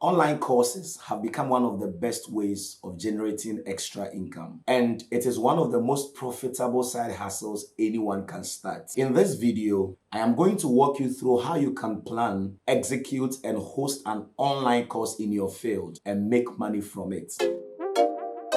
Online courses have become one of the best ways of generating extra income, and it is one of the most profitable side hustles anyone can start. In this video, I am going to walk you through how you can plan, execute, and host an online course in your field and make money from it.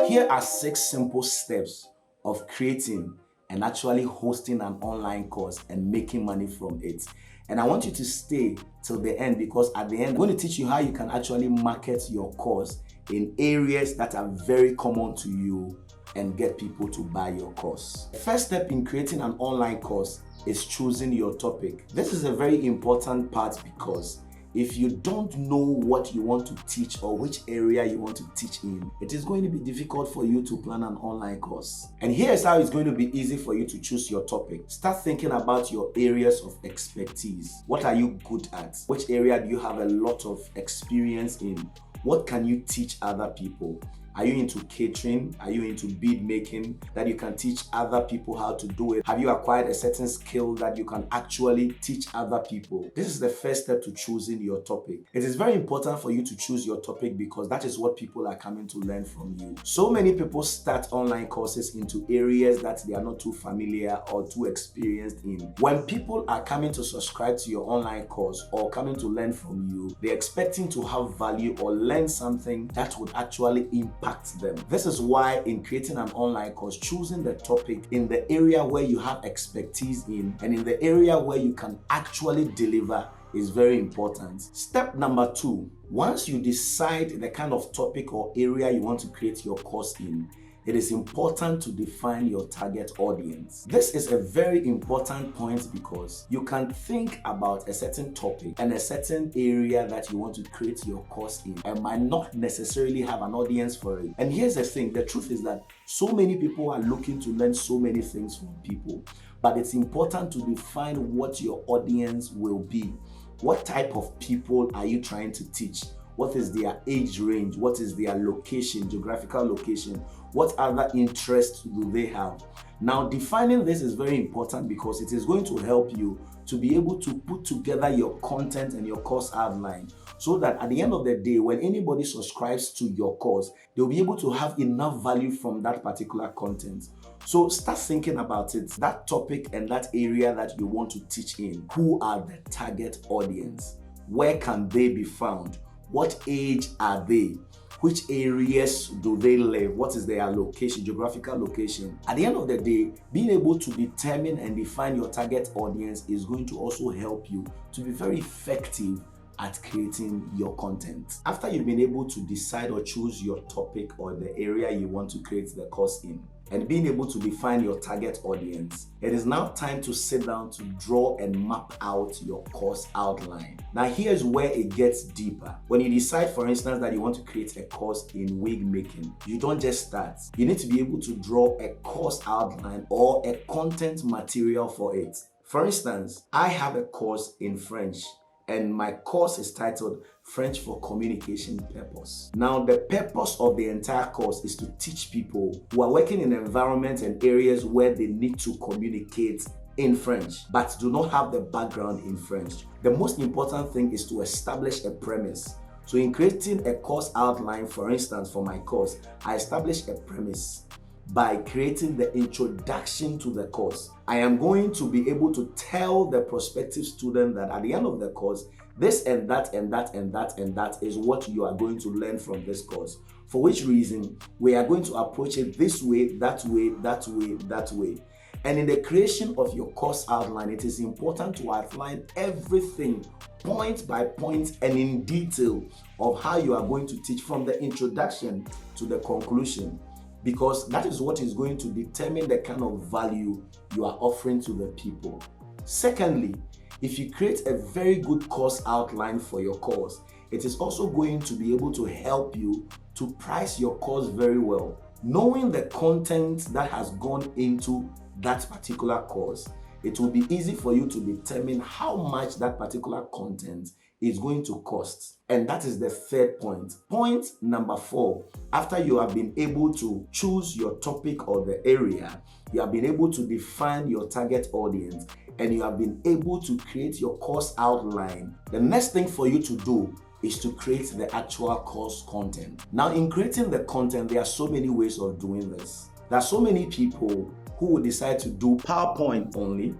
Here are 6 simple steps of creating and actually hosting an online course and making money from it. And I want you to stay till the end, because at the end, I'm going to teach you how you can actually market your course in areas that are very common to you and get people to buy your course. The first step in creating an online course is choosing your topic. This is a very important part, because if you don't know what you want to teach or which area you want to teach in, it is going to be difficult for you to plan an online course. And here's how it's going to be easy for you to choose your topic. Start thinking about your areas of expertise. What are you good at? Which area do you have a lot of experience in? What can you teach other people? Are you into catering? Are you into bead making that you can teach other people how to do it? Have you acquired a certain skill that you can actually teach other people? This is the first step to choosing your topic. It is very important for you to choose your topic, because that is what people are coming to learn from you. So many people start online courses into areas that they are not too familiar or too experienced in. When people are coming to subscribe to your online course or coming to learn from you, they're expecting to have value or learn something that would actually impact them. This is why in creating an online course, choosing the topic in the area where you have expertise in and in the area where you can actually deliver is very important. Step number 2, once you decide the kind of topic or area you want to create your course in, it is important to define your target audience. This is a very important point, because you can think about a certain topic and a certain area that you want to create your course in and might not necessarily have an audience for it. And here's the thing, the truth is that so many people are looking to learn so many things from people, but it's important to define what your audience will be. What type of people are you trying to teach? What is their age range? What is their location, geographical location? What other interests do they have? Now, defining this is very important, because it is going to help you to be able to put together your content and your course outline, so that at the end of the day, when anybody subscribes to your course, they'll be able to have enough value from that particular content. So start thinking about it, that topic and that area that you want to teach in. Who are the target audience? Where can they be found? What age are they? Which areas do they live? What is their location, geographical location? At the end of the day, being able to determine and define your target audience is going to also help you to be very effective at creating your content. After you've been able to decide or choose your topic or the area you want to create the course in, and being able to define your target audience, it is now time to sit down to draw and map out your course outline. Now, here's where it gets deeper. When you decide, for instance, that you want to create a course in wig making, you don't just start. You need to be able to draw a course outline or a content material for it. For instance, I have a course in French, and my course is titled French for Communication Purpose. Now, the purpose of the entire course is to teach people who are working in environments and areas where they need to communicate in French, but do not have the background in French. The most important thing is to establish a premise. So in creating a course outline, for instance, for my course, I established a premise by creating the introduction to the course. I am going to be able to tell the prospective student that at the end of the course, this and that and that and that and that is what you are going to learn from this course. For which reason, we are going to approach it this way, that way, that way, that way. And in the creation of your course outline, it is important to outline everything point by point and in detail of how you are going to teach from the introduction to the conclusion, because that is what is going to determine the kind of value you are offering to the people. Secondly, if you create a very good course outline for your course, it is also going to be able to help you to price your course very well. Knowing the content that has gone into that particular course, it will be easy for you to determine how much that particular content is going to cost. And that is the third point. Point number 4, after you have been able to choose your topic or the area, you have been able to define your target audience, and you have been able to create your course outline, the next thing for you to do is to create the actual course content. Now, in creating the content, there are so many ways of doing this. There are so many people who will decide to do PowerPoint only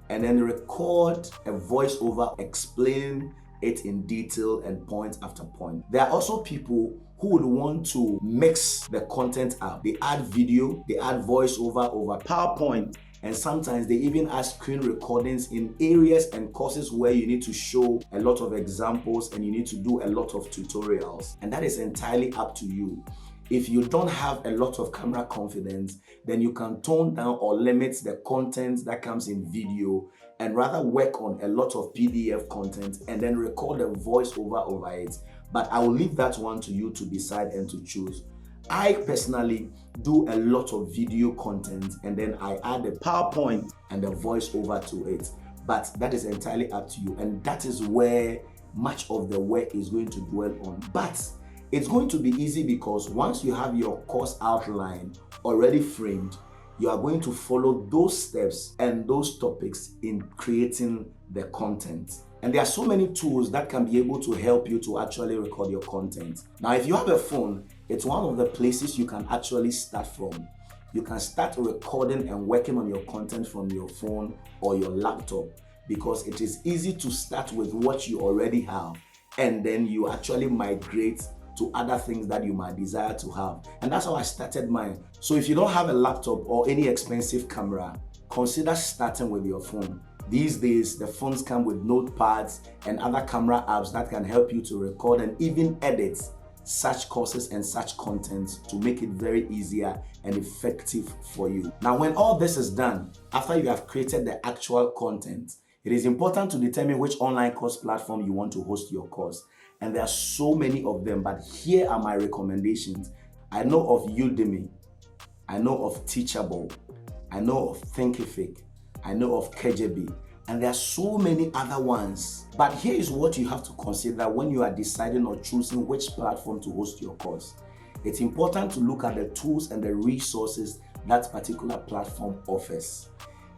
and then record a voiceover explaining it in detail and point after point. There are also people who would want to mix the content up. They add video, they add voiceover over PowerPoint, and sometimes they even add screen recordings in areas and courses where you need to show a lot of examples and you need to do a lot of tutorials. And that is entirely up to you. If you don't have a lot of camera confidence, then you can tone down or limit the content that comes in video and rather work on a lot of PDF content and then record a voiceover over it. But I will leave that one to you to decide and to choose. I personally do a lot of video content and then I add the PowerPoint and the voiceover to it. But that is entirely up to you, and that is where much of the work is going to dwell on. But it's going to be easy because once you have your course outline already framed, you are going to follow those steps and those topics in creating the content. And there are so many tools that can be able to help you to actually record your content. Now, if you have a phone, it's one of the places you can actually start from. You can start recording and working on your content from your phone or your laptop because it is easy to start with what you already have and then you actually migrate to other things that you might desire to have. And that's how I started mine. So if you don't have a laptop or any expensive camera, consider starting with your phone. These days, the phones come with notepads and other camera apps that can help you to record and even edit such courses and such content to make it very easier and effective for you. Now, when all this is done, after you have created the actual content, it is important to determine which online course platform you want to host your course. And there are so many of them, but here are my recommendations. I know of Udemy, I know of Teachable, I know of Thinkific, I know of Kajabi, and there are so many other ones. But here is what you have to consider when you are deciding or choosing which platform to host your course. It's important to look at the tools and the resources that particular platform offers.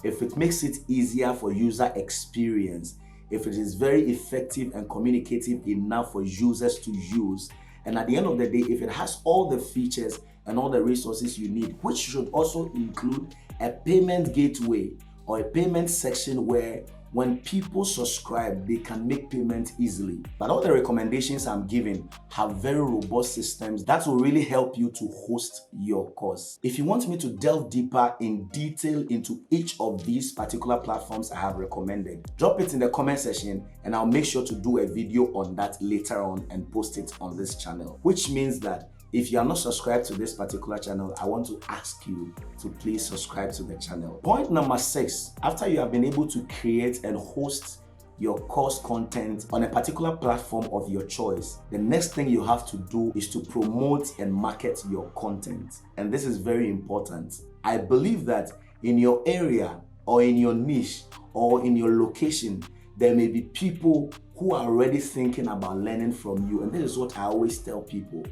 If it makes it easier for user experience, if it is very effective and communicative enough for users to use, and at the end of the day, if it has all the features and all the resources you need, which should also include a payment gateway or a payment section where when people subscribe, they can make payment easily. But all the recommendations I'm giving have very robust systems that will really help you to host your course. If you want me to delve deeper in detail into each of these particular platforms I have recommended, drop it in the comment section and I'll make sure to do a video on that later on and post it on this channel. Which means that if you are not subscribed to this particular channel, I want to ask you to please subscribe to the channel. Point number 6, after you have been able to create and host your course content on a particular platform of your choice, the next thing you have to do is to promote and market your content. And this is very important. I believe that in your area or in your niche or in your location, there may be people who are already thinking about learning from you. And this is what I always tell people.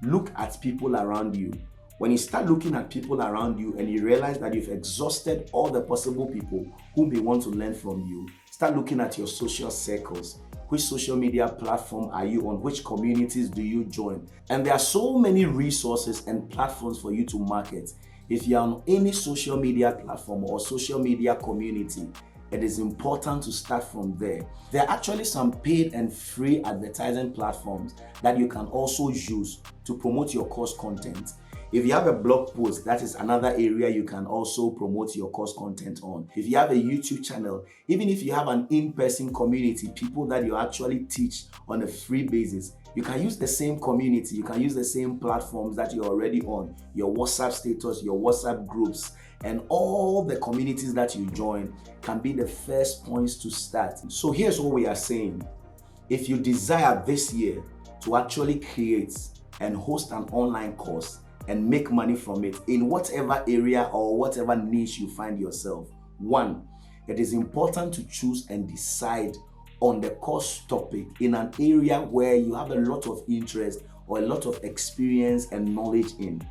Look at people around you. When you start looking at people around you and you realize that you've exhausted all the possible people who may want to learn from you, start looking at your social circles. Which social media platform are you on? Which communities do you join? And there are so many resources and platforms for you to market. If you're on any social media platform or social media community, it is important to start from there. There are actually some paid and free advertising platforms that you can also use to promote your course content. If you have a blog post, that is another area you can also promote your course content on. If you have a YouTube channel, even if you have an in-person community, people that you actually teach on a free basis, you can use the same community, you can use the same platforms that you're already on, your WhatsApp status, your WhatsApp groups, and all the communities that you join can be the first points to start. So here's what we are saying. If you desire this year to actually create and host an online course and make money from it in whatever area or whatever niche you find yourself, 1, it is important to choose and decide on the course topic in an area where you have a lot of interest or a lot of experience and knowledge in.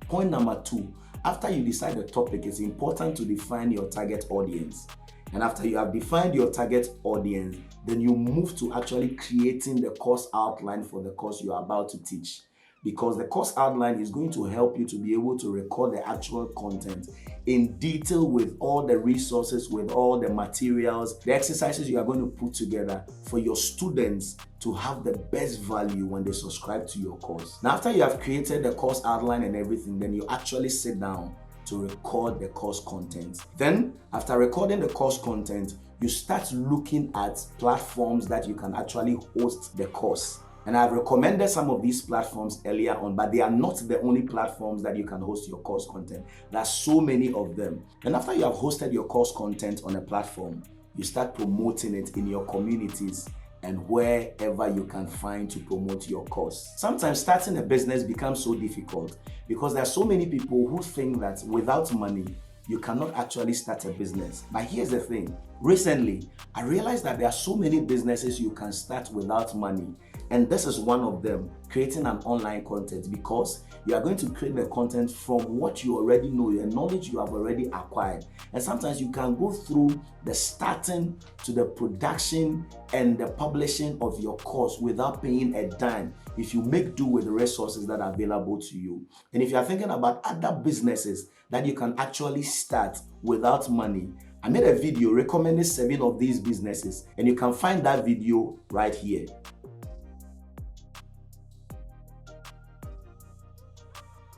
Point number 2, after you decide the topic, it's important to define your target audience. And after you have defined your target audience, then you move to actually creating the course outline for the course you are about to teach. Because the course outline is going to help you to be able to record the actual content in detail with all the resources, with all the materials, the exercises you are going to put together for your students to have the best value when they subscribe to your course. Now, after you have created the course outline and everything, then you actually sit down to record the course content. Then, after recording the course content, you start looking at platforms that you can actually host the course. And I've recommended some of these platforms earlier on, but they are not the only platforms that you can host your course content. There are so many of them. And after you have hosted your course content on a platform, you start promoting it in your communities and wherever you can find to promote your course. Sometimes starting a business becomes so difficult because there are so many people who think that without money, you cannot actually start a business. But here's the thing. Recently, I realized that there are so many businesses you can start without money. And this is one of them, creating an online content, because you are going to create the content from what you already know, your knowledge you have already acquired. And sometimes you can go through the starting to the production and the publishing of your course without paying a dime if you make do with the resources that are available to you. And if you are thinking about other businesses that you can actually start without money, I made a video recommending 7 of these businesses, and you can find that video right here.